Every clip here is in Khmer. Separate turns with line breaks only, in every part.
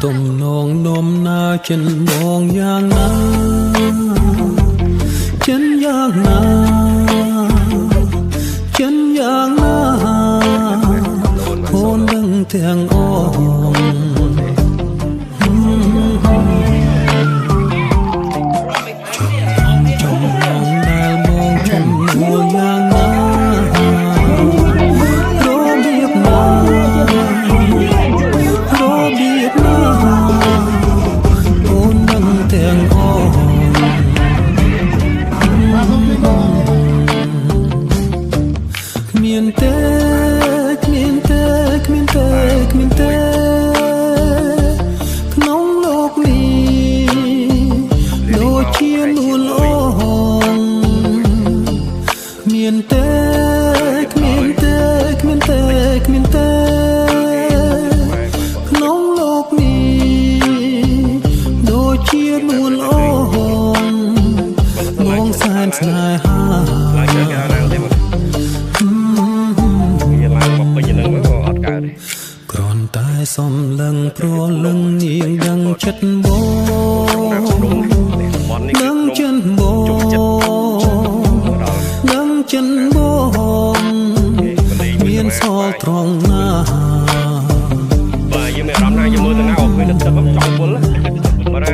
ទំនងនំណាចិនបងយ៉ាងណាចិនយ៉ាងណាចិនយ៉ាងណាអូនដឹងទាំងអងចំនងដែលបងចំនួនយ៉ាងណារបៀបណារបៀបណាអូនដឹងទាំងអងគ្មានទេគ្មានទេគ្មានទេគ្មានទេក្នុងលោកនេះដូចជានួនអូនគ្មានទេគ្មានទេគ្មានទេគ្មានទេក្នុងលោកនេះដូចជានួនអូនបងសែនស្នេហាគ្រាន់តែសំឡឹងព្រលឹងនាងដឹងចិត្តបងដឹងចិត្តបងដឹងចិត្តបងមានសល់ត្រង់ណា
បាទយើងមានអារម្មណ៍ថាយើងមើលទៅណាអត់ឃើញទឹកចង់ពុលបាទ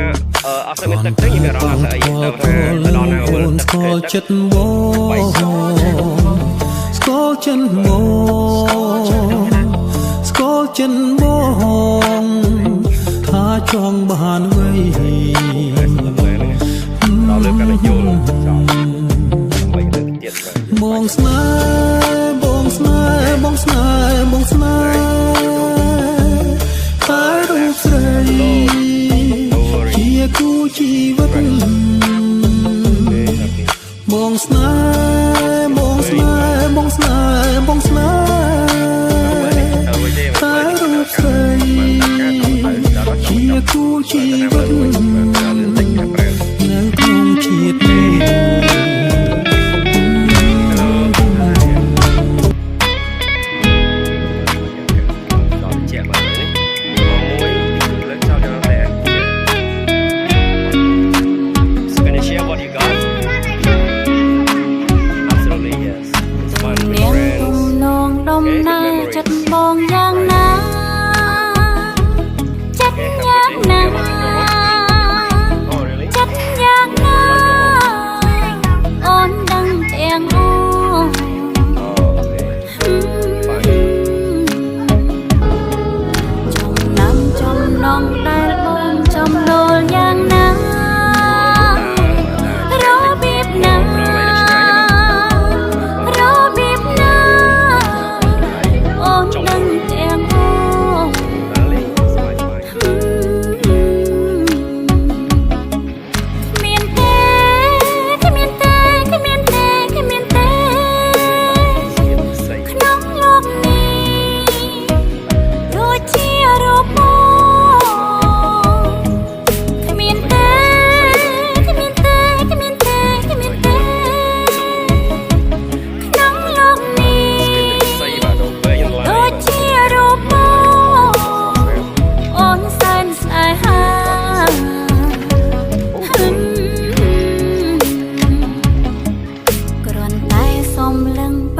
អត់ស្មានទឹកទេយើងមានអារម្មណ៍ថាស្អីដល់ថាទៅដល់ណាមើលទឹកស្គាល់
ចិត្តបងស្គាល់ចិត្តបងស្គាល់ចិត្តបងថាចង់បានអ្វី
ដល់លើកកាន់តែយល់
បងស្នេហ៍បងស្នេហ៍បងស្នេហ៍បងស្នេហ៍តែរូបស្រីជាគូជីវិតបងស្នេហ៍បងស្នេហ៍បងស្នេហ៍បងស្នេហ៍តែរូបស្រីជាគូជីវិតនៅក្នុងជាតិនេះ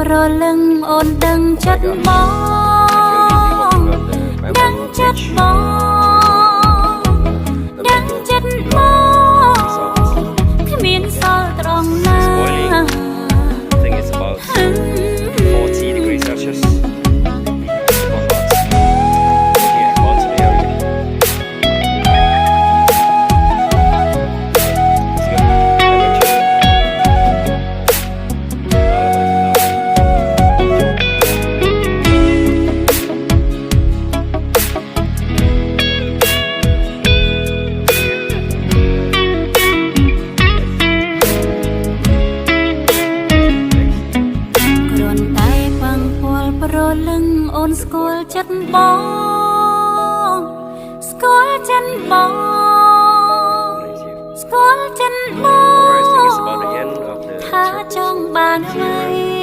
ព្រលឹងអូនដឹងចិត្តបងដឹងចិត្តបងដឹងចិត្តបងគ្មានសល់ត្រង់ណា
I think it's about 40 degrees Celsius
អូនស្គាល់ចិត្តបងស្គាល់ចិត្តបងស្គាល់ចិត្តបងថាចង់បានអ្វី